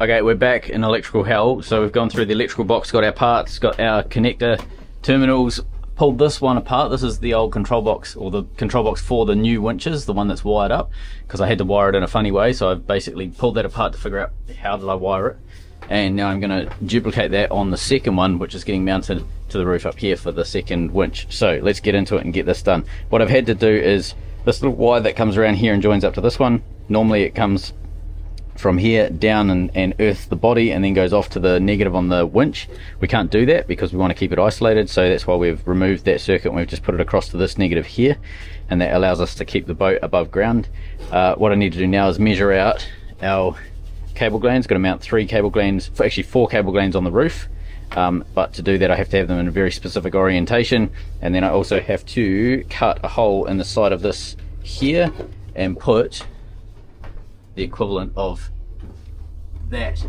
Okay, we're back in electrical hell. So we've gone through the electrical box, got our parts, got our connector terminals, pulled this one apart. This is the old control box, or the control box for the new winches, the one that's wired up, because I had to wire it in a funny way. So I've basically pulled that apart to figure out how did I wire it. And now I'm going to duplicate that on the second one, which is getting mounted to the roof up here for the second winch. So let's get into it and get this done. What I've had to do is this little wire that comes around here and joins up to this one. Normally it comes from here down and earth the body and then goes off to the negative on the winch. We can't do that because we want to keep it isolated, so that's why we've removed that circuit and we've just put it across to this negative here, and that allows us to keep the boat above ground. What I need to do now is measure out our cable glands. Got to mount 3 cable glands, actually 4 cable glands on the roof, but to do that I have to have them in a very specific orientation, and then I also have to cut a hole in the side of this here and put the equivalent of that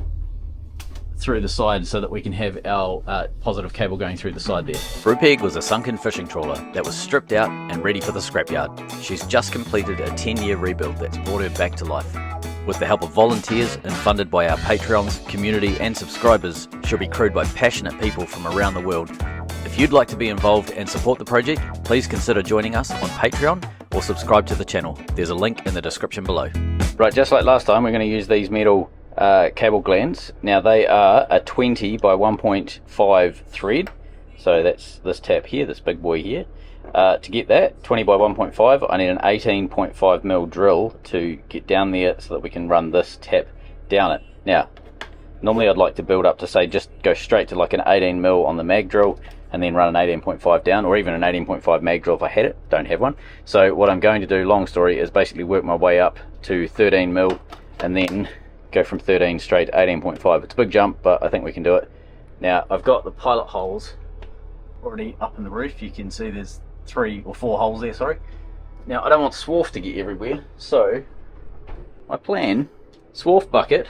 through the side so that we can have our positive cable going through the side there. Brupeg was a sunken fishing trawler that was stripped out and ready for the scrapyard. She's just completed a 10-year rebuild that's brought her back to life. With the help of volunteers and funded by our Patreons, community and subscribers, she'll be crewed by passionate people from around the world. If you'd like to be involved and support the project, please consider joining us on Patreon or subscribe to the channel. There's a link in the description below. Right, just like last time, we're going to use these metal cable glands. Now they are a 20 by 1.5 thread, so that's this tap here, this big boy here. To get that 20 by 1.5, I need an 18.5 mil drill to get down there so that we can run this tap down it. Now normally I'd like to build up to say just go straight to like an 18 mil on the mag drill and then run an 18.5 down, or even an 18.5 mag drill if I had it. Don't have one. So what I'm going to do, long story, is basically work my way up to 13 mil and then go from 13 straight to 18.5. It's a big jump, but I think we can do it. Now I've got the pilot holes already up in the roof. You can see there's 3 or 4 holes there, sorry. Now I don't want swarf to get everywhere, so my plan, swarf bucket,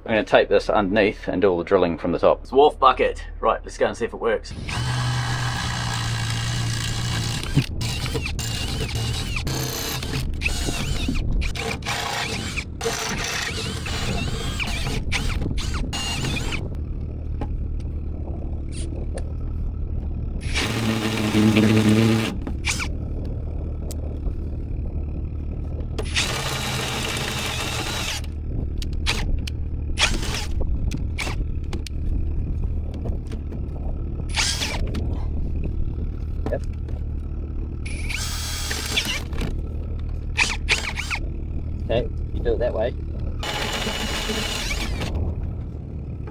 I'm going to tape this underneath and do all the drilling from the top. Swarf bucket. Right, let's go and see if it works. Yep. Okay, you do it that way.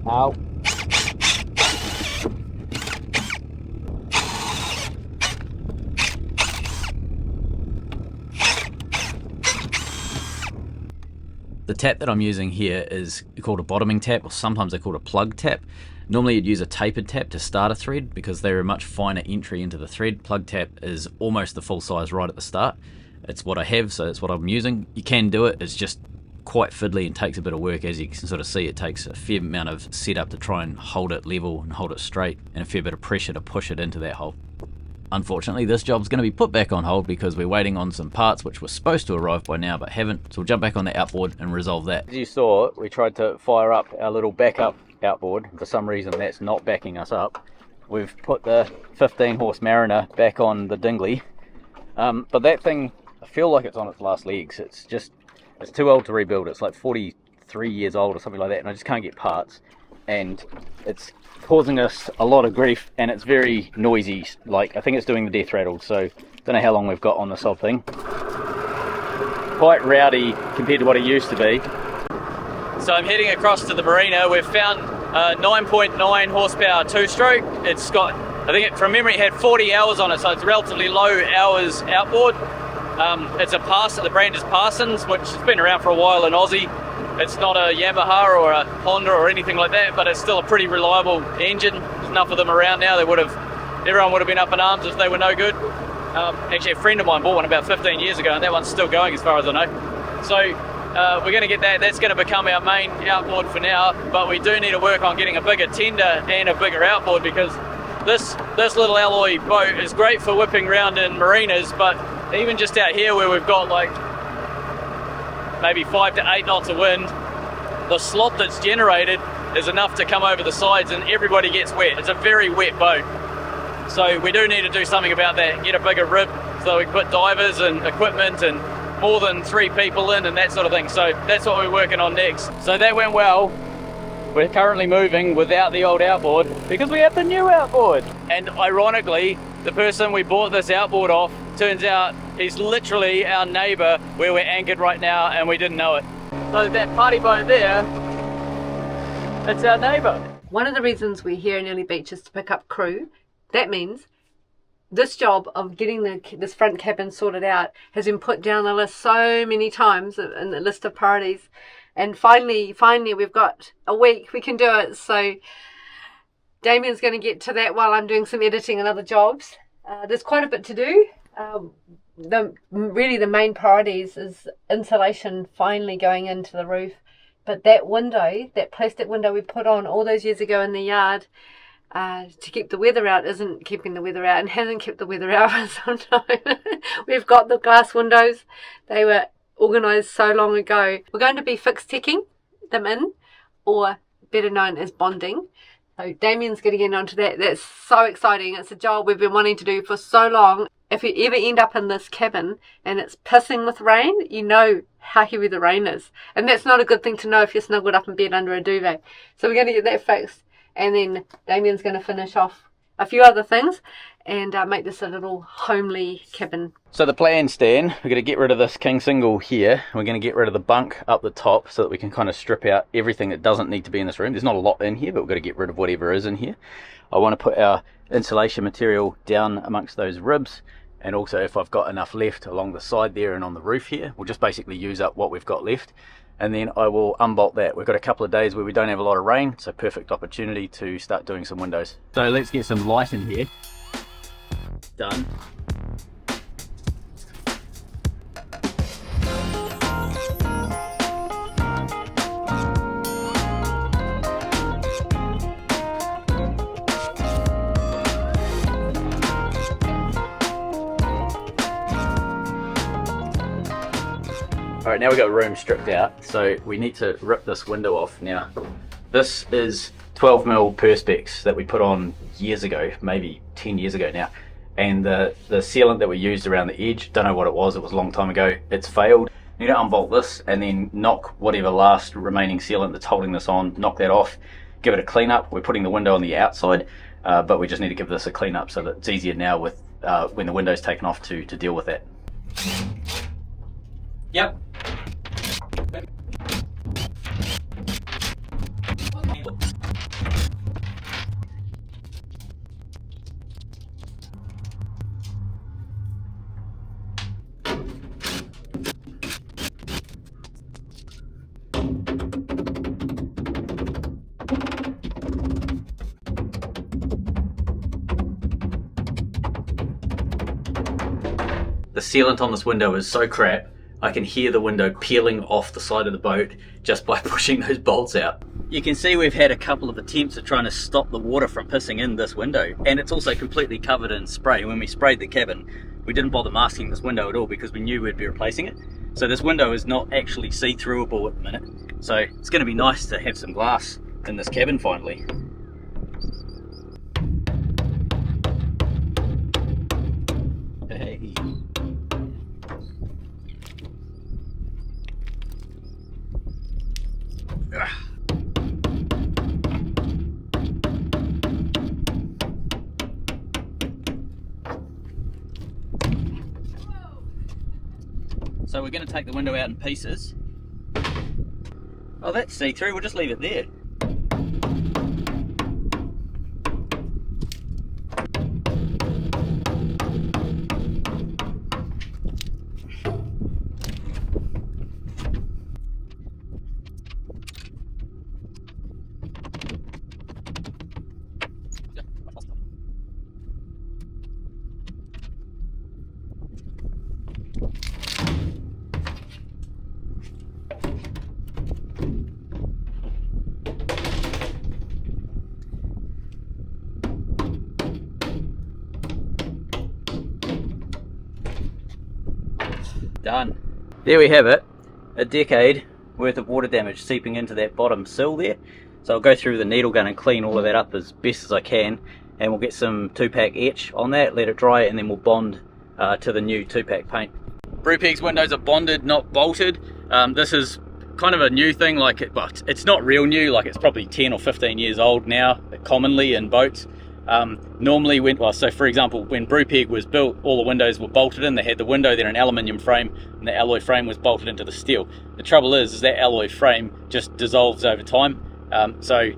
Ow. The tap that I'm using here is called a bottoming tap, or sometimes they're called a plug tap. Normally you'd use a tapered tap to start a thread because they're a much finer entry into the thread. Plug tap is almost the full size right at the start. It's what I have, so it's what I'm using. You can do it, it's just quite fiddly and takes a bit of work. As you can sort of see, it takes a fair amount of setup to try and hold it level and hold it straight, and a fair bit of pressure to push it into that hole. Unfortunately, this job's going to be put back on hold because we're waiting on some parts which were supposed to arrive by now but haven't, so we'll jump back on the outboard and resolve that. As you saw, we tried to fire up our little backup outboard. For some reason that's not backing us up. We've put the 15 horse Mariner back on the dinghy, but that thing, I feel like it's on its last legs. It's too old to rebuild. It's like 43 years old or something like that, and I just can't get parts, and it's causing us a lot of grief, and it's very noisy. Like, I think it's doing the death rattle, so don't know how long we've got on this whole thing. Quite rowdy compared to what it used to be. So I'm heading across to the marina. We've found a 9.9 horsepower 2-stroke. It's got, I think it, from memory, it had 40 hours on it, so it's relatively low hours outboard. It's a Parsons, the brand is Parsons, which has been around for a while in Aussie. It's not a Yamaha or a Honda or anything like that, but it's still a pretty reliable engine. There's enough of them around now. Everyone would have been up in arms if they were no good. Actually, a friend of mine bought one about 15 years ago, and that one's still going as far as I know. So we're going to get that. That's going to become our main outboard for now, but we do need to work on getting a bigger tender and a bigger outboard, because this little alloy boat is great for whipping around in marinas, but even just out here where we've got like maybe 5 to 8 knots of wind, the slop that's generated is enough to come over the sides and everybody gets wet. It's a very wet boat. So we do need to do something about that, get a bigger rib so we can put divers and equipment and more than 3 people in and that sort of thing. So that's what we're working on next. So that went well. We're currently moving without the old outboard because we have the new outboard. And ironically, the person we bought this outboard off, turns out he's literally our neighbour where we're anchored right now and we didn't know it. So that party boat there, it's our neighbour. One of the reasons we're here in Early Beach is to pick up crew. That means this job of getting this front cabin sorted out has been put down the list so many times in the list of priorities. And finally, we've got a week, we can do it. So Damien's going to get to that while I'm doing some editing and other jobs. There's quite a bit to do. Really the main priorities is insulation finally going into the roof. But that window, that plastic window we put on all those years ago in the yard to keep the weather out, isn't keeping the weather out and hasn't kept the weather out for some time. We've got the glass windows. They were organised so long ago. We're going to be fixed teching them in, or better known as bonding. So Damien's going to get onto that. That's so exciting. It's a job we've been wanting to do for so long. If you ever end up in this cabin and it's pissing with rain, you know how heavy the rain is. And that's not a good thing to know if you're snuggled up in bed under a duvet. So we're going to get that fixed. And then Damien's going to finish off a few other things and make this a little homely cabin. So the plan, Stan, we're going to get rid of this king single here. We're going to get rid of the bunk up the top so that we can kind of strip out everything that doesn't need to be in this room. There's not a lot in here, but we've got to get rid of whatever is in here. I want to put our insulation material down amongst those ribs, and also if I've got enough left along the side there and on the roof here, we'll just basically use up what we've got left. And then I will unbolt that. We've got a couple of days where we don't have a lot of rain, so perfect opportunity to start doing some windows. So let's get some light in here. Done. Alright, now we've got room stripped out, so we need to rip this window off. Now, this is 12mm perspex that we put on years ago, maybe 10 years ago now. And the sealant that we used around the edge, don't know what it was a long time ago, it's failed. You need to unbolt this and then knock whatever last remaining sealant that's holding this on, knock that off, give it a clean up. We're putting the window on the outside, but we just need to give this a clean up so that it's easier now with when the window's taken off to deal with that. Yep. The sealant on this window is so crap, I can hear the window peeling off the side of the boat just by pushing those bolts out. You can see we've had a couple of attempts at trying to stop the water from pissing in this window, and it's also completely covered in spray. When we sprayed the cabin, we didn't bother masking this window at all because we knew we'd be replacing it. So this window is not actually see-throughable at the minute. So it's going to be nice to have some glass in this cabin finally. Hey. So we're going to take the window out in pieces. Oh, that's see-through, we'll just leave it there. Done. There we have it. A decade worth of water damage seeping into that bottom sill there. So I'll go through the needle gun and clean all of that up as best as I can, and we'll get some 2-pack etch on that, let it dry, and then we'll bond to the new 2-pack paint. Brupeg's windows are bonded, not bolted. This is kind of a new thing, but it's not real new, like it's probably 10 or 15 years old now, commonly in boats. Normally, so for example, when Brupeg was built, all the windows were bolted in. They had the window, then an aluminium frame, and the alloy frame was bolted into the steel. The trouble is that alloy frame just dissolves over time. So,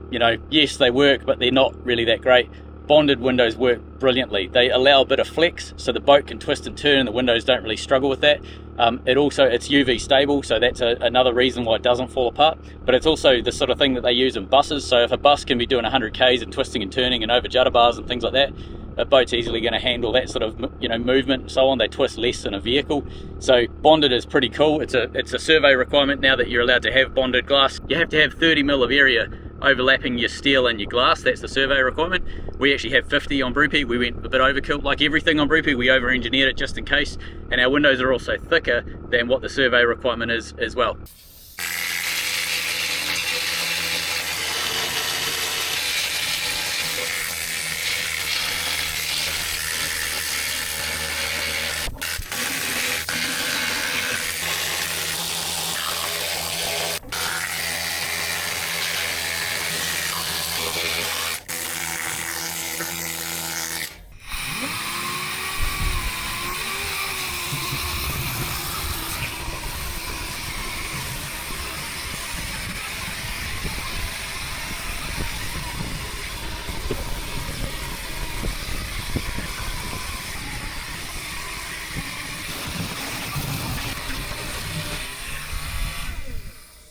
yes, they work, but they're not really that great. Bonded windows work brilliantly. They allow a bit of flex, so the boat can twist and turn, and the windows don't really struggle with that. It's UV stable, so that's another reason why it doesn't fall apart. But it's also the sort of thing that they use in buses. So if a bus can be doing 100 k's and twisting and turning and over judder bars and things like that, a boat's easily going to handle that sort of movement and so on. They twist less than a vehicle. So bonded is pretty cool. It's a survey requirement now that you're allowed to have bonded glass. You have to have 30 mil of area overlapping your steel and your glass. That's the survey requirement. We actually have 50 on Brupeg. We went a bit overkill. Like everything on Brupeg, we over-engineered it just in case, and our windows are also thicker than what the survey requirement is as well.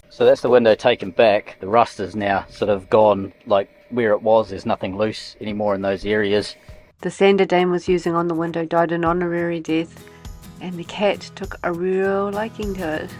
So that's the window taken back. The rust is now sort of gone, like where it was. There's nothing loose anymore in those areas. The sander Dame was using on the window died an honorary death, and the cat took a real liking to it.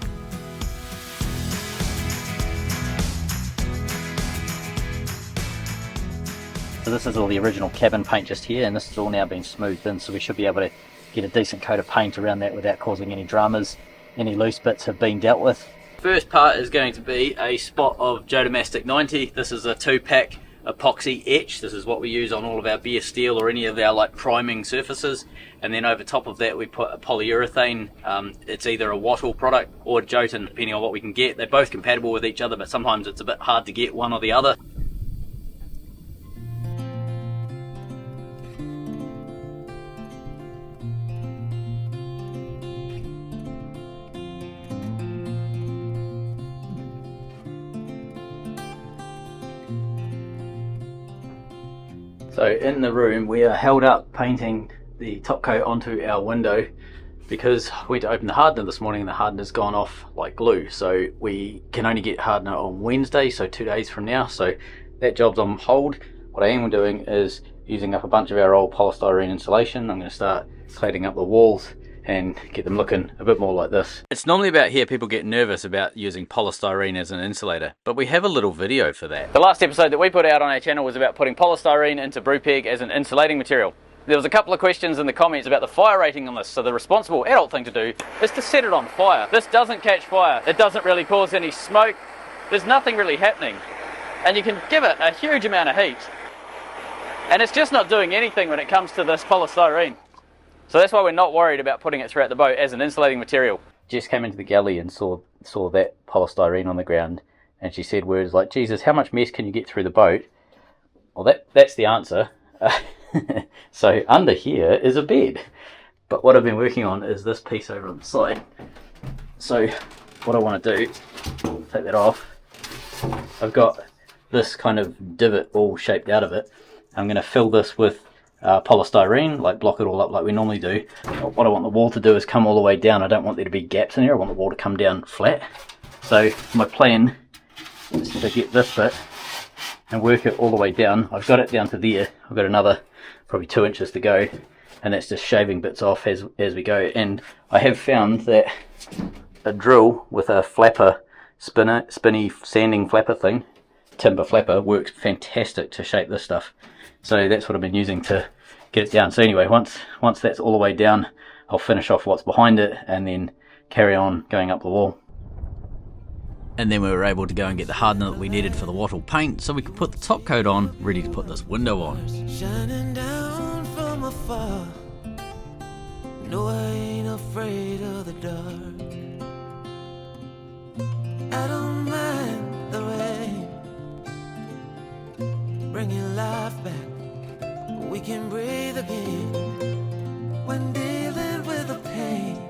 So this is all the original cabin paint just here, and this has all now been smoothed in, so we should be able to get a decent coat of paint around that without causing any dramas. Any loose bits have been dealt with. First part is going to be a spot of Jodomastic 90. This is a 2-pack epoxy etch. This is what we use on all of our bare steel or any of our priming surfaces, and then over top of that we put a polyurethane. It's either a wattle product or Jotun, depending on what we can get. They're both compatible with each other, but sometimes it's a bit hard to get one or the other. So in the room we are held up painting the top coat onto our window because we went to open the hardener this morning and the hardener's gone off like glue. So we can only get hardener on Wednesday, so 2 days from now. So that job's on hold. What I am doing is using up a bunch of our old polystyrene insulation. I'm going to start cladding up the walls and get them looking a bit more like this. It's normally about here people get nervous about using polystyrene as an insulator, but we have a little video for that. The last episode that we put out on our channel was about putting polystyrene into Brupeg as an insulating material. There was a couple of questions in the comments about the fire rating on this, so the responsible adult thing to do is to set it on fire. This doesn't catch fire, it doesn't really cause any smoke, there's nothing really happening, and you can give it a huge amount of heat, and it's just not doing anything when it comes to this polystyrene. So that's why we're not worried about putting it throughout the boat as an insulating material. Jess came into the galley and saw that polystyrene on the ground, and she said words like, "Jesus, how much mess can you get through the boat?" Well, that's the answer. So under here is a bed. But what I've been working on is this piece over on the side. So what I want to do, take that off. I've got this kind of divot all shaped out of it. I'm going to fill this with polystyrene, block it all up like we normally do. What I want the wall to do is come all the way down. I don't want there to be gaps in here. I want the wall to come down flat. So my plan is to get this bit and work it all the way down. I've got it down to there. I've got another probably 2 inches to go, and that's just shaving bits off as we go. And I have found that a drill with a flapper, spinny sanding flapper thing, timber flapper, works fantastic to shape this stuff. So that's what I've been using to get it down. So anyway, once that's all the way down, I'll finish off what's behind it and then carry on going up the wall. And then we were able to go and get the hardener that we needed for the wattle paint so we could put the top coat on, ready to put this window on. Shining down from afar. No, I ain't afraid of the dark. I don't mind the rain. Bring your life back. We can breathe again when dealing with the pain.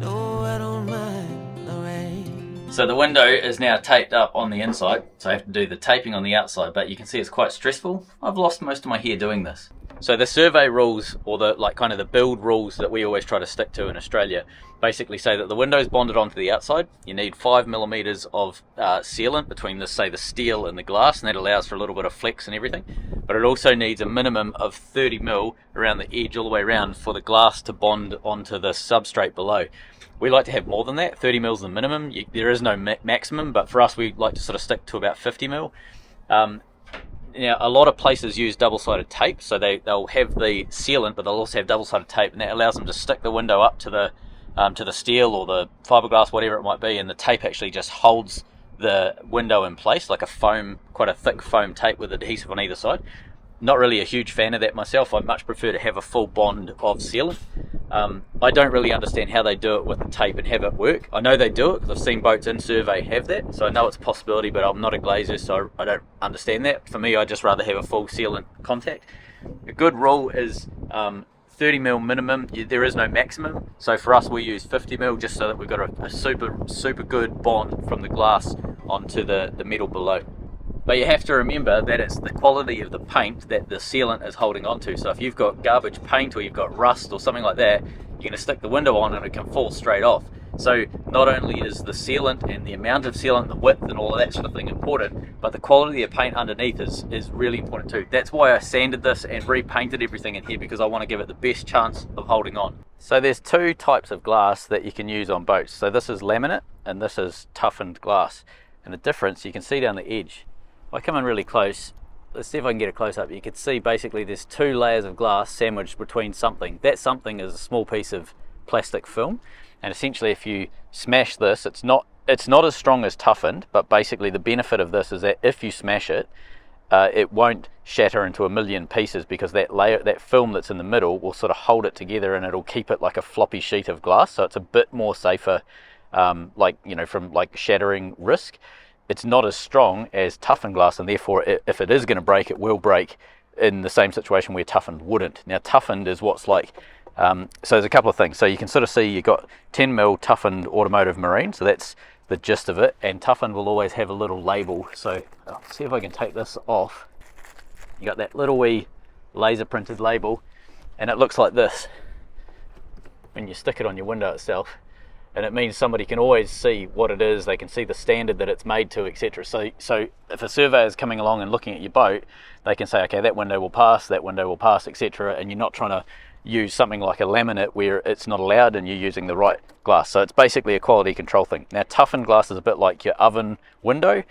No, I don't mind the rain. So the window is now taped up on the inside, so I have to do the taping on the outside, but you can see it's quite stressful. I've lost most of my hair doing this. So the survey rules, or the kind of the build rules that we always try to stick to in Australia, basically say that the window's bonded onto the outside. You need 5mm of sealant between the steel and the glass, and that allows for a little bit of flex and everything. But it also needs a minimum of 30mm around the edge all the way around for the glass to bond onto the substrate below. We like to have more than that. 30mm is the minimum. There is no maximum, but for us we like to sort of stick to about 50mm. Now, a lot of places use double-sided tape, so they'll have the sealant, but they'll also have double-sided tape, and that allows them to stick the window up to the steel or the fiberglass, whatever it might be, and the tape actually just holds the window in place, like a foam, quite a thick foam tape with adhesive on either side. Not really a huge fan of that myself. I much prefer to have a full bond of sealant. I don't really understand how they do it with the tape and have it work. I know they do it because I've seen boats in survey have that, so I know it's a possibility, but I'm not a glazier, so I don't understand that. For me, I'd just rather have a full sealant contact. A good rule is 30mm minimum. There is no maximum, so for us we use 50mm just so that we've got a super good bond from the glass onto the metal below. But you have to remember that it's the quality of the paint that the sealant is holding onto. So if you've got garbage paint or you've got rust or something like that, you're going to stick the window on and it can fall straight off. So not only is the sealant and the amount of sealant, the width and all of that sort of thing important, but the quality of paint underneath is really important too. That's why I sanded this and repainted everything in here, because I want to give it the best chance of holding on. So there's two types of glass that you can use on boats. So this is laminate and this is toughened glass. And the difference you can see down the edge. If I come in really close, let's see if I can get a close up. You can see basically there's two layers of glass sandwiched between something. That something is a small piece of plastic film, and essentially if you smash this, it's not as strong as toughened, but basically the benefit of this is that if you smash it, it won't shatter into a million pieces, because that film that's in the middle will sort of hold it together and it'll keep it like a floppy sheet of glass, so it's a bit more safer, from shattering risk. It's not as strong as toughened glass, and therefore if it is going to break, it will break in the same situation where toughened wouldn't. Now toughened is what's like, so there's a couple of things. So you can sort of see you've got 10mm toughened automotive marine, so that's the gist of it, and toughened will always have a little label. So I'll see if I can take this off. You got that little wee laser printed label, and it looks like this when you stick it on your window itself. And it means somebody can always see what it is, they can see the standard that it's made to, etc. So if a surveyor is coming along and looking at your boat, they can say, okay, that window will pass, etc. And you're not trying to use something like a laminate where it's not allowed and you're using the right glass. So it's basically a quality control thing. Now toughened glass is a bit like your oven window.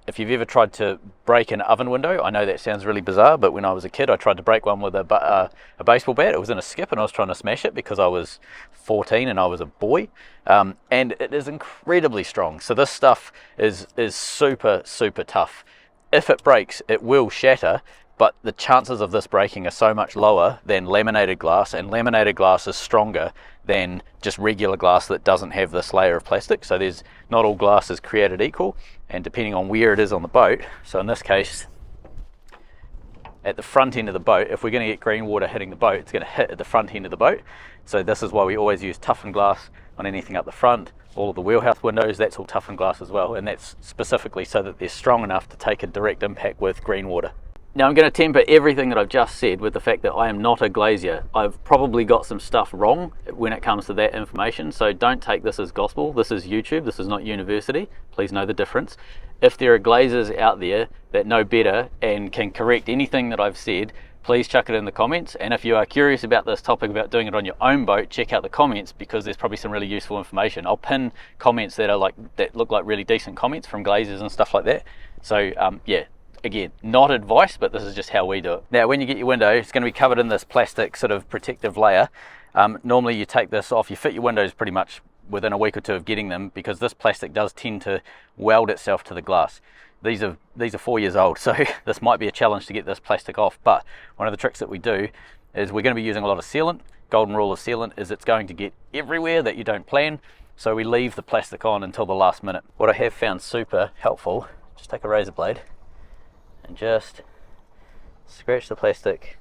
If you've ever tried to break an oven window, I know that sounds really bizarre, but when I was a kid I tried to break one with a baseball bat. It was in a skip and I was trying to smash it because I was 14 and I was a boy, and it is incredibly strong. So this stuff is super tough. If it breaks, it will shatter, but the chances of this breaking are so much lower than laminated glass, and laminated glass is stronger than just regular glass that doesn't have this layer of plastic. So there's not all glass is created equal, and depending on where it is on the boat, so in this case at the front end of the boat, if we're going to get green water hitting the boat, it's going to hit at the front end of the boat. So this is why we always use toughened glass on anything up the front. All of the wheelhouse windows, that's all toughened glass as well, and that's specifically so that they're strong enough to take a direct impact with green water. Now I'm going to temper everything that I've just said with the fact that I am not a glazier. I've probably got some stuff wrong when it comes to that information, so don't take this as gospel. This is YouTube, this is not university. Please know the difference. If there are glaziers out there that know better and can correct anything that I've said, please chuck it in the comments. And if you are curious about this topic, about doing it on your own boat, check out the comments, because there's probably some really useful information. I'll pin comments that look like really decent comments from glaziers and stuff like that. So yeah. Again, not advice, but this is just how we do it. Now, when you get your window, it's going to be covered in this plastic sort of protective layer. Normally you take this off, you fit your windows pretty much within a week or two of getting them, because this plastic does tend to weld itself to the glass. These are 4 years old, so this might be a challenge to get this plastic off, but one of the tricks that we do is we're going to be using a lot of sealant. Golden rule of sealant is it's going to get everywhere that you don't plan, so we leave the plastic on until the last minute. What I have found super helpful, just take a razor blade and just scratch the plastic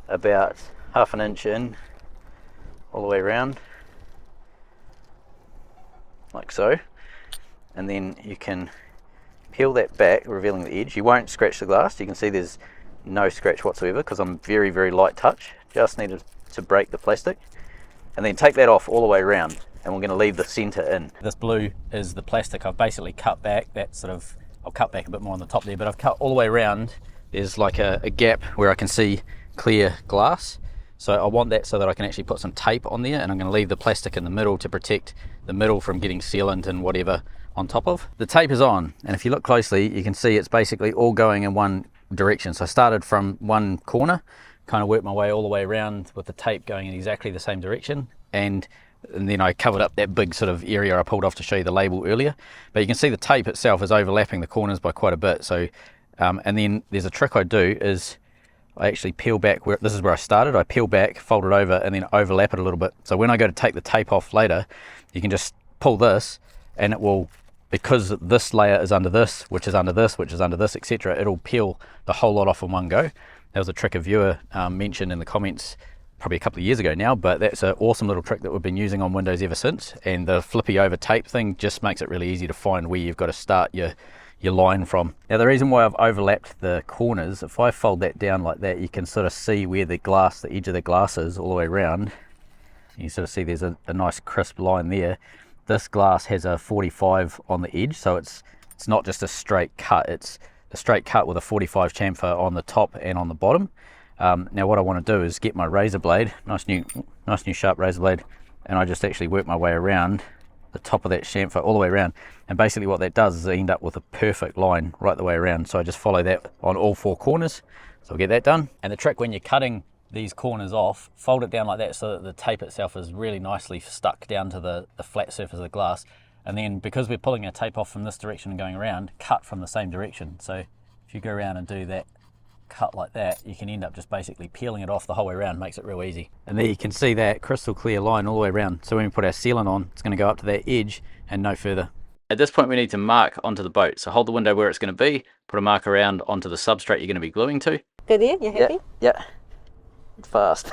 about half an inch in, all the way around, like so, and then you can peel that back, revealing the edge. You won't scratch the glass. You can see there's no scratch whatsoever because I'm very, very light touch. Just needed to break the plastic, and then take that off all the way around, and we're going to leave the center in. This blue is the plastic I've basically cut back. That sort of, I'll cut back a bit more on the top there, but I've cut all the way around. There's like a gap where I can see clear glass, so I want that so that I can actually put some tape on there, and I'm going to leave the plastic in the middle to protect the middle from getting sealant and whatever on top of. The tape is on, and if you look closely you can see it's basically all going in one direction. So I started from one corner, kind of worked my way all the way around with the tape going in exactly the same direction, and then I covered up that big sort of area I pulled off to show you the label earlier. But you can see the tape itself is overlapping the corners by quite a bit. So and then there's a trick I do is I actually peel back, this is where I started, I peel back, fold it over, and then overlap it a little bit. So when I go to take the tape off later, you can just pull this, and it will, because this layer is under this, which is under this, which is under this, etc., it'll peel the whole lot off in one go. That was a trick a viewer mentioned in the comments probably a couple of years ago now, but that's an awesome little trick that we've been using on windows ever since. And the flippy over tape thing just makes it really easy to find where you've got to start your line from. Now the reason why I've overlapped the corners, if I fold that down like that, you can sort of see where the edge of the glass is all the way around. You sort of see there's a nice crisp line there. This glass has a 45 on the edge, so it's not just a straight cut, it's a straight cut with a 45 chamfer on the top and on the bottom. Now what I want to do is get my razor blade, nice new sharp razor blade, and I just actually work my way around the top of that chamfer all the way around, and basically what that does is I end up with a perfect line right the way around. So I just follow that on all four corners, so I'll get that done. And the trick when you're cutting these corners off, fold it down like that so that the tape itself is really nicely stuck down to the flat surface of the glass, and then because we're pulling our tape off from this direction and going around, cut from the same direction. So if you go around and do that cut like that, you can end up just basically peeling it off the whole way around. Makes it real easy. And there you can see that crystal clear line all the way around, so when we put our sealant on, it's going to go up to that edge and no further. At this point we need to mark onto the boat, so hold the window where it's going to be, put a mark around onto the substrate you're going to be gluing to. Good there, you happy? Yeah. Fast.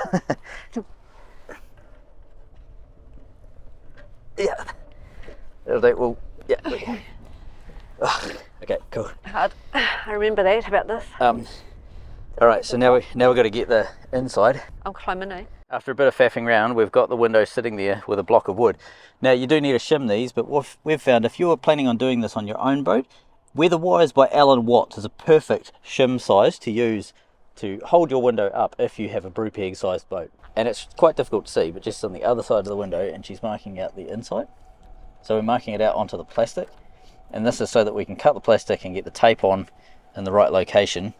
Yeah. Well, yeah. Okay, cool. Hard. I remember that about this. All right, so now we've got to get the inside. I'll climb in, eh? After a bit of faffing around, we've got the window sitting there with a block of wood. Now you do need to shim these, but what we've found, if you're planning on doing this on your own boat, Weather Wires by Alan Watts is a perfect shim size to use to hold your window up if you have a Brupeg sized boat. And it's quite difficult to see, but just on the other side of the window, and she's marking out the inside. So we're marking it out onto the plastic, and this is so that we can cut the plastic and get the tape on in the right location.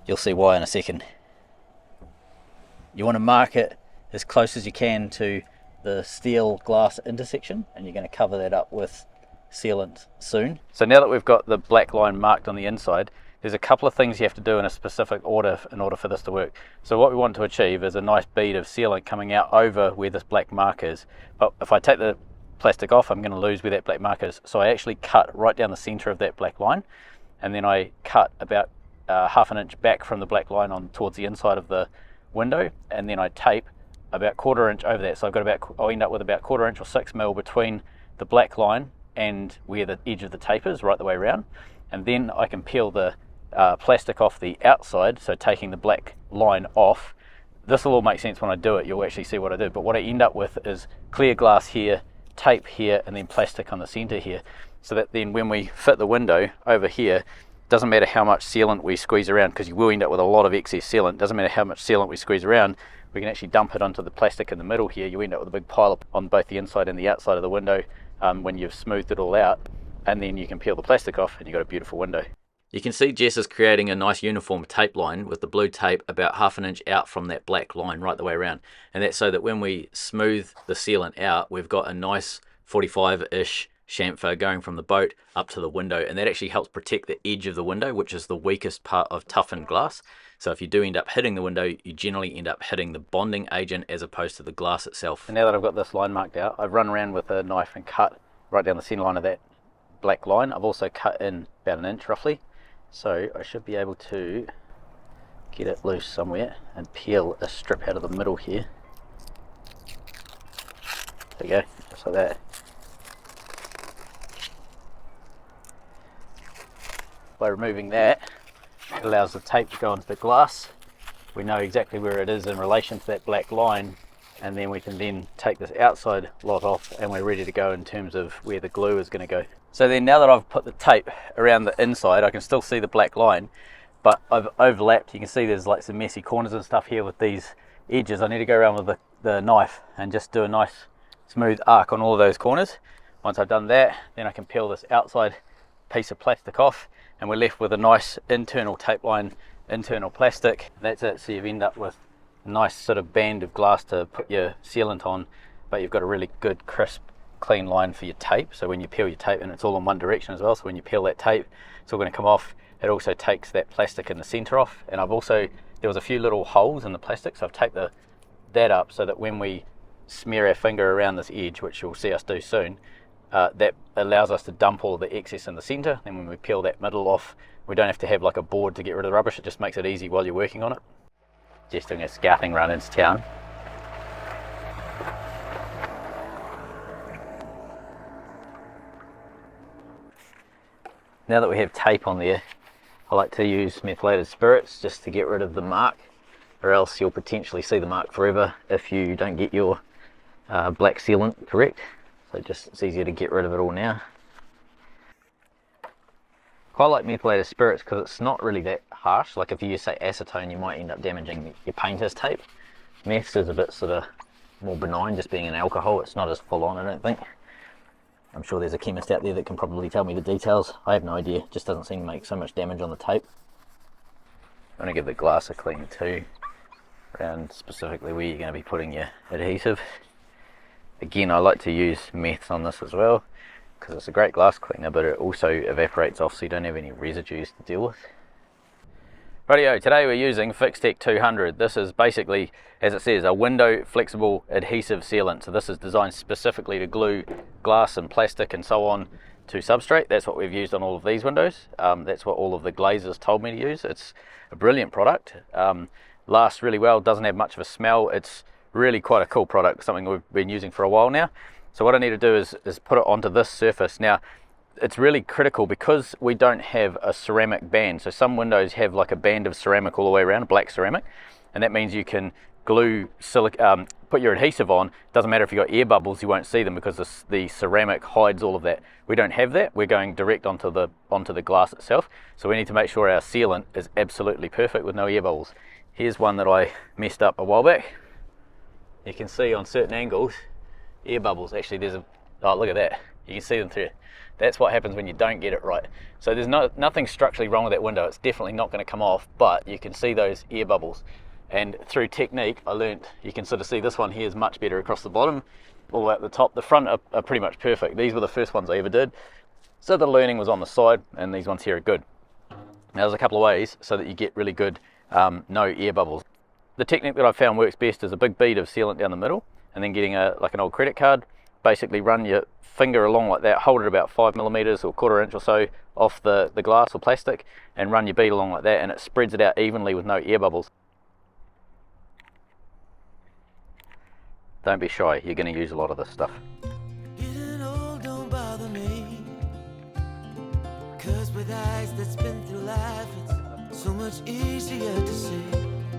You'll see why in a second. You want to mark it as close as you can to the steel glass intersection, and you're going to cover that up with sealant soon. So now that we've got the black line marked on the inside, there's a couple of things you have to do in a specific order in order for this to work. So what we want to achieve is a nice bead of sealant coming out over where this black mark is. But if I take the plastic off, I'm going to lose where that black mark is. So I actually cut right down the center of that black line, and then I cut about half an inch back from the black line on towards the inside of the window, and then I tape about 1/4 inch over that. So I'll end up with about 1/4 inch or 6 mil between the black line and where the edge of the tape is, right the way around. And then I can peel the plastic off the outside, so taking the black line off. This will all make sense when I do it, you'll actually see what I do, but what I end up with is clear glass here, tape here, and then plastic on the center here, so that then when we fit the window over here, doesn't matter how much sealant we squeeze around, because you will end up with a lot of excess sealant. Doesn't matter how much sealant we squeeze around, we can actually dump it onto the plastic in the middle here. You end up with a big pile on both the inside and the outside of the window when you've smoothed it all out, and then you can peel the plastic off and you've got a beautiful window. You can see Jess is creating a nice uniform tape line with the blue tape about half an inch out from that black line right the way around, and that's so that when we smooth the sealant out, we've got a nice 45-ish chamfer going from the boat up to the window, and that actually helps protect the edge of the window, which is the weakest part of toughened glass. So if you do end up hitting the window, you generally end up hitting the bonding agent as opposed to the glass itself. And now that I've got this line marked out, I've run around with a knife and cut right down the centre line of that black line. I've also cut in about an inch roughly, so I should be able to get it loose somewhere and peel a strip out of the middle here. There we go, just like that. By removing that, it allows the tape to go onto the glass. We know exactly where it is in relation to that black line, and then we can then take this outside lot off and we're ready to go in terms of where the glue is going to go. So then now that I've put the tape around the inside, I can still see the black line, but I've overlapped. You can see there's like some messy corners and stuff here with these edges. I need to go around with the knife and just do a nice smooth arc on all of those corners. Once I've done that, then I can peel this outside piece of plastic off, and we're left with a nice internal tape line, internal plastic. That's it. So you end up with a nice sort of band of glass to put your sealant on, but you've got a really good crisp clean line for your tape. So when you peel your tape, and it's all in one direction as well, so when you peel that tape, it's all going to come off. It also takes that plastic in the center off, and I've also, there was a few little holes in the plastic, so I've taped that up so that when we smear our finger around this edge, which you'll see us do soon, that allows us to dump all the excess in the center. And when we peel that middle off, we don't have to have like a board to get rid of the rubbish. It just makes it easy while you're working on it. Just doing a scouting run into town. Now that we have tape on there, I like to use methylated spirits just to get rid of the mark, or else you'll potentially see the mark forever if you don't get your black sealant correct. So just, it's easier to get rid of it all now. Quite like methylated spirits because it's not really that harsh. Like if you use say acetone, you might end up damaging your painter's tape. Meth is a bit sort of more benign, just being an alcohol. It's not as full on, I don't think. I'm sure there's a chemist out there that can probably tell me the details. I have no idea. It just doesn't seem to make so much damage on the tape. I'm going to give the glass a clean too, around specifically where you're going to be putting your adhesive. Again, I like to use meths on this as well because it's a great glass cleaner, but it also evaporates off so you don't have any residues to deal with. Rightio, today we're using Fixtech 200. This is basically, as it says, a window flexible adhesive sealant. So this is designed specifically to glue glass and plastic and so on to substrate. That's what we've used on all of these windows. That's what all of the glazers told me to use. It's a brilliant product. Lasts really well, doesn't have much of a smell. It's really quite a cool product, something we've been using for a while now. So what I need to do is put it onto this surface. Now, it's really critical because we don't have a ceramic band. So some windows have like a band of ceramic all the way around, black ceramic, and that means you can glue put your adhesive on. Doesn't matter if you've got air bubbles, you won't see them because the ceramic hides all of that. We don't have that. We're going direct onto the glass itself. So we need to make sure our sealant is absolutely perfect with no air bubbles. Here's one that I messed up a while back. You can see on certain angles air bubbles. Actually there's oh, look at that, you can see them through. That's what happens when you don't get it right. So there's nothing structurally wrong with that window. It's definitely not going to come off, but you can see those air bubbles. And through technique, I learnt, you can sort of see this one here is much better across the bottom, all the way at the top. The front are pretty much perfect. These were the first ones I ever did. So the learning was on the side, and these ones here are good. Now there's a couple of ways so that you get really good no air bubbles. The technique that I've found works best is a big bead of sealant down the middle, and then getting like an old credit card, basically run your finger along like that, hold it about 5mm or 1/4 inch or so off the glass or plastic, and run your bead along like that, and it spreads it out evenly with no air bubbles. Don't be shy, you're going to use a lot of this stuff. Getting old don't bother me, 'cause with eyes that spin through life, it's so much easier to see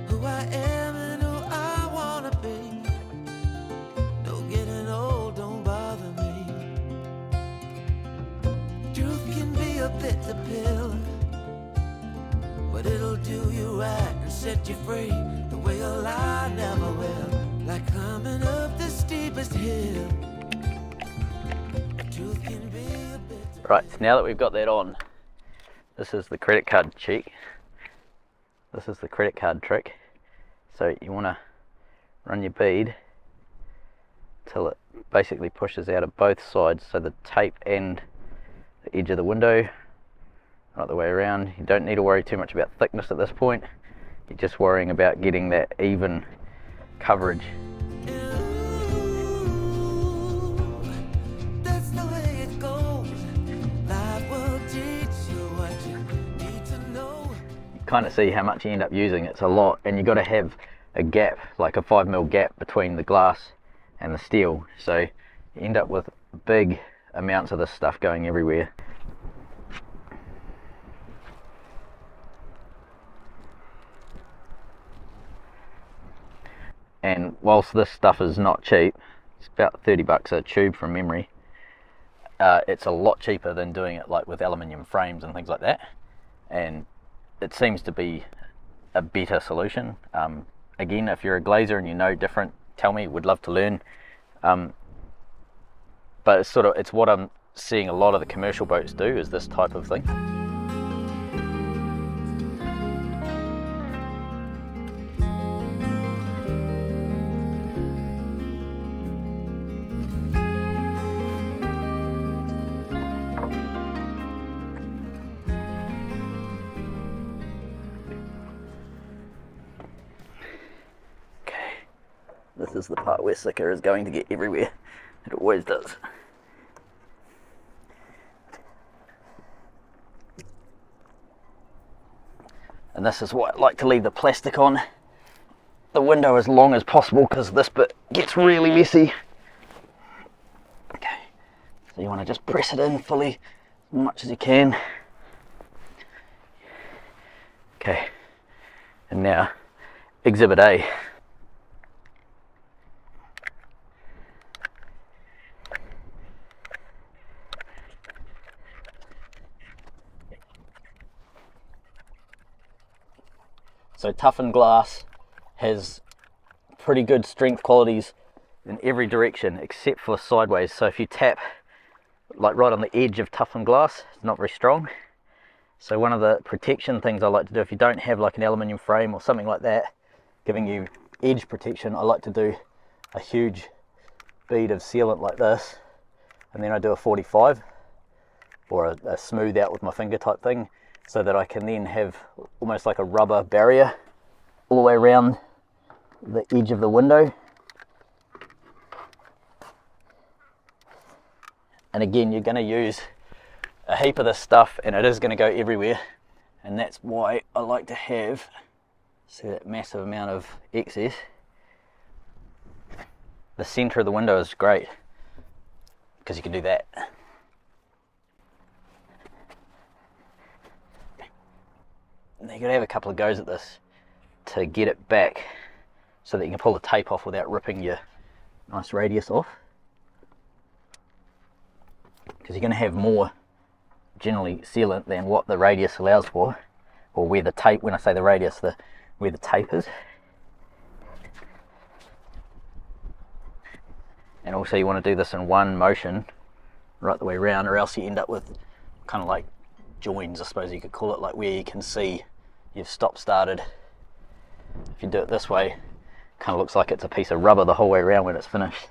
who I am and who I wanna be. No, getting old don't bother me. Truth can be a bitter pill, but it'll do you right and set you free the way a lie never will. Like climbing up the steepest hill. Truth can be a bitter. Right, so now that we've got that on, this is the credit card cheek. This is the credit card trick. So you want to run your bead till it basically pushes out of both sides, so the tape and the edge of the window, right the way around. You don't need to worry too much about thickness at this point. You're just worrying about getting that even coverage. That's the way it goes. Life will teach you what you need to know. You kind of see how much you end up using. It's a lot, and you've got to have a gap, like a 5mm gap between the glass and the steel, so you end up with big amounts of this stuff going everywhere. And whilst this stuff is not cheap, it's about $30 a tube from memory, it's a lot cheaper than doing it like with aluminium frames and things like that, and it seems to be a better solution. Again, if you're a glazer and you know different, tell me, would love to learn. But it's what I'm seeing a lot of the commercial boats do, is this type of thing. This is the part where slicker is going to get everywhere. It always does. And this is why I like to leave the plastic on the window as long as possible, because this bit gets really messy. Okay, so you want to just press it in fully as much as you can. Okay, and now Exhibit A. So toughened glass has pretty good strength qualities in every direction except for sideways. So if you tap like right on the edge of toughened glass, it's not very strong. So one of the protection things I like to do, if you don't have like an aluminium frame or something like that giving you edge protection, I like to do a huge bead of sealant like this, and then I do a 45 or a smooth out with my finger type thing, so that I can then have almost like a rubber barrier all the way around the edge of the window. And again, you're going to use a heap of this stuff, and it is going to go everywhere, and that's why I like to have, see that massive amount of excess. The center of the window is great because you can do that. You've got to have a couple of goes at this to get it back so that you can pull the tape off without ripping your nice radius off, because you're going to have more generally sealant than what the radius allows for, or where the tape, when I say the radius, where the tape is. And also you want to do this in one motion right the way around, or else you end up with kind of like joins, I suppose you could call it, like where you can see you've stop started. If you do it this way, it kind of looks like it's a piece of rubber the whole way around when it's finished.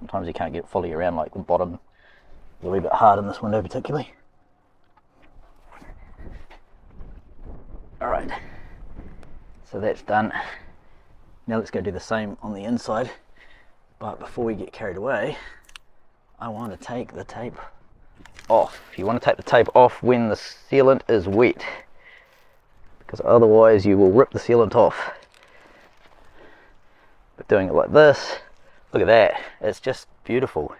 Sometimes you can't get fully around, like the bottom is a wee bit hard in this window particularly. Alright, so that's done. Now let's go do the same on the inside, but before we get carried away, I want to take the tape off. You want to take the tape off when the sealant is wet, because otherwise you will rip the sealant off. But doing it like this, look at that, it's just beautiful.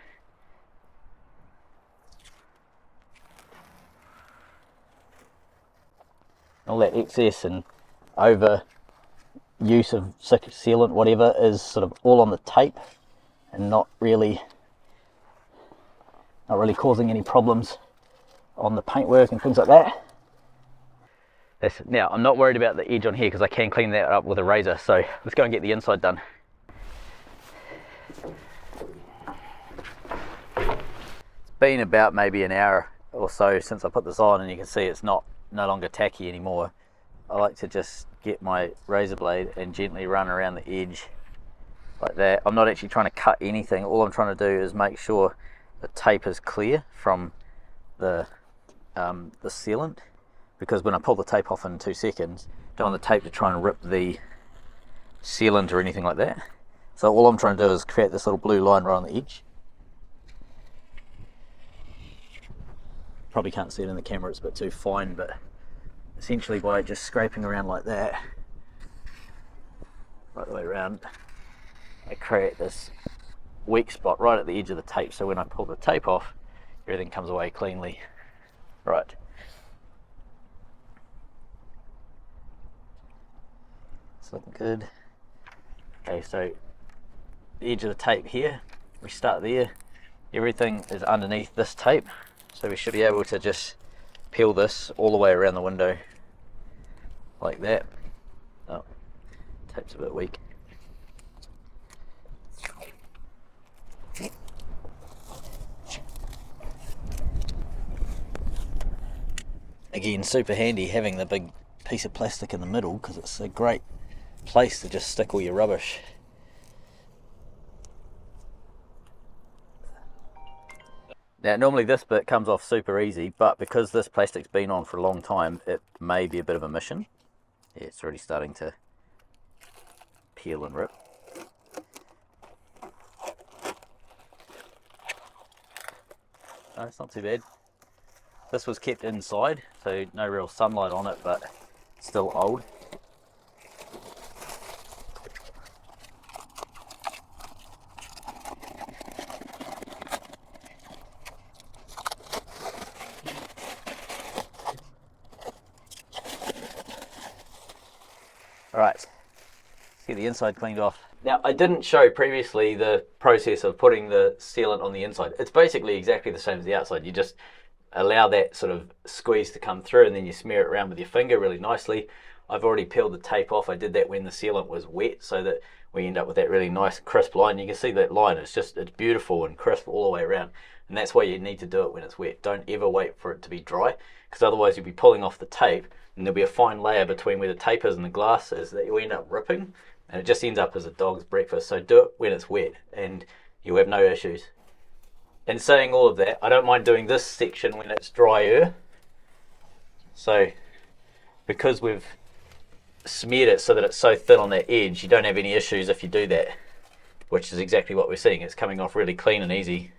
All that excess and over use of sealant, whatever, is sort of all on the tape and not really causing any problems on the paintwork and things like that. Now, I'm not worried about the edge on here because I can clean that up with a razor, so let's go and get the inside done. It's been about maybe an hour or so since I put this on, and you can see it's no longer tacky anymore. I like to just get my razor blade and gently run around the edge like that. I'm not actually trying to cut anything. All I'm trying to do is make sure the tape is clear from the sealant, because when I pull the tape off in 2 seconds, I don't want the tape to try and rip the sealant or anything like that. So all I'm trying to do is create this little blue line right on the edge. Probably can't see it in the camera, it's a bit too fine, but essentially by just scraping around like that, right the way around, I create this weak spot right at the edge of the tape, so when I pull the tape off, everything comes away cleanly. Right. It's looking good. Okay, so the edge of the tape here, we start there. Everything is underneath this tape, so we should be able to just peel this all the way around the window like that. Oh, tape's a bit weak. Again, super handy having the big piece of plastic in the middle, because it's a great place to just stick all your rubbish. Now normally this bit comes off super easy, but because this plastic's been on for a long time, it may be a bit of a mission. Yeah, it's already starting to peel and rip. No, it's not too bad. This was kept inside, so no real sunlight on it, but still old. Alright, let's get the inside cleaned off. Now, I didn't show previously the process of putting the sealant on the inside. It's basically exactly the same as the outside. You just allow that sort of squeeze to come through, and then you smear it around with your finger really nicely. I've already peeled the tape off. I did that when the sealant was wet, so that we end up with that really nice crisp line. You can see that line, it's beautiful and crisp all the way around, and that's why you need to do it when it's wet. Don't ever wait for it to be dry, because otherwise you'll be pulling off the tape and there'll be a fine layer between where the tape is and the glass is that you end up ripping, and it just ends up as a dog's breakfast. So do it when it's wet and you'll have no issues. In saying all of that, I don't mind doing this section when it's drier. So because we've smeared it so that it's so thin on that edge, you don't have any issues if you do that, which is exactly what we're seeing. It's coming off really clean and easy.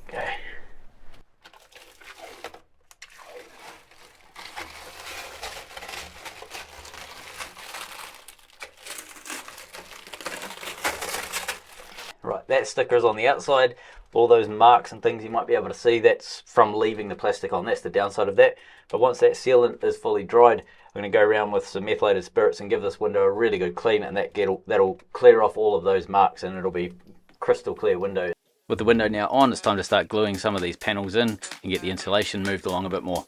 Okay. Right, that sticker is on the outside. All those marks and things you might be able to see, that's from leaving the plastic on. That's the downside of that. But once that sealant is fully dried, I'm going to go around with some methylated spirits and give this window a really good clean, and that'll clear off all of those marks, and it'll be crystal clear window. With the window now on, it's time to start gluing some of these panels in and get the insulation moved along a bit more.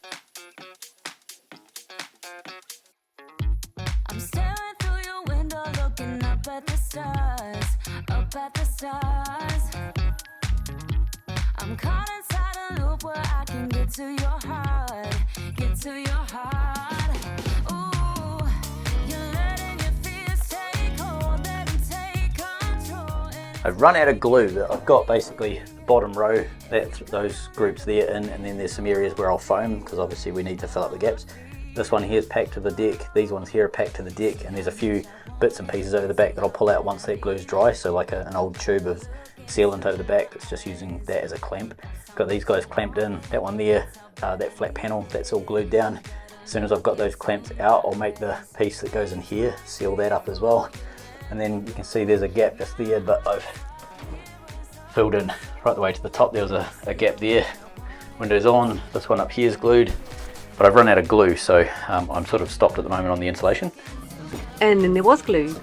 I'm staring through your window, looking up at the stars, up at the stars. I'm caught inside a loop where I can get to your heart, get to your heart. Ooh, you're letting your fears take hold, let them take control. I've run out of glue. I've got basically the bottom row, those groups there in, and then there's some areas where I'll foam, because obviously we need to fill up the gaps. This one here is packed to the deck, these ones here are packed to the deck, and there's a few bits and pieces over the back that I'll pull out once that glue's dry, so like an old tube of sealant over the back that's just using that as a clamp. Got these guys clamped in, that one there, that flat panel, that's all glued down. As soon as I've got those clamps out, I'll make the piece that goes in here, seal that up as well. And then you can see there's a gap just there, but I've filled in right the way to the top. There was a gap there. Windows on, this one up here is glued, but I've run out of glue, so I'm sort of stopped at the moment on the insulation. And then there was glue.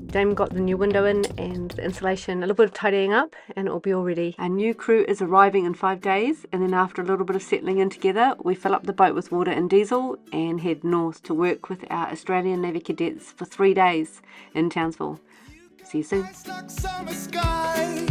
Damien got the new window in and the insulation, a little bit of tidying up, and it'll be all ready. Our new crew is arriving in 5 days, and then after a little bit of settling in together, we fill up the boat with water and diesel and head north to work with our Australian Navy Cadets for 3 days in Townsville. See you soon. It's like summer skies.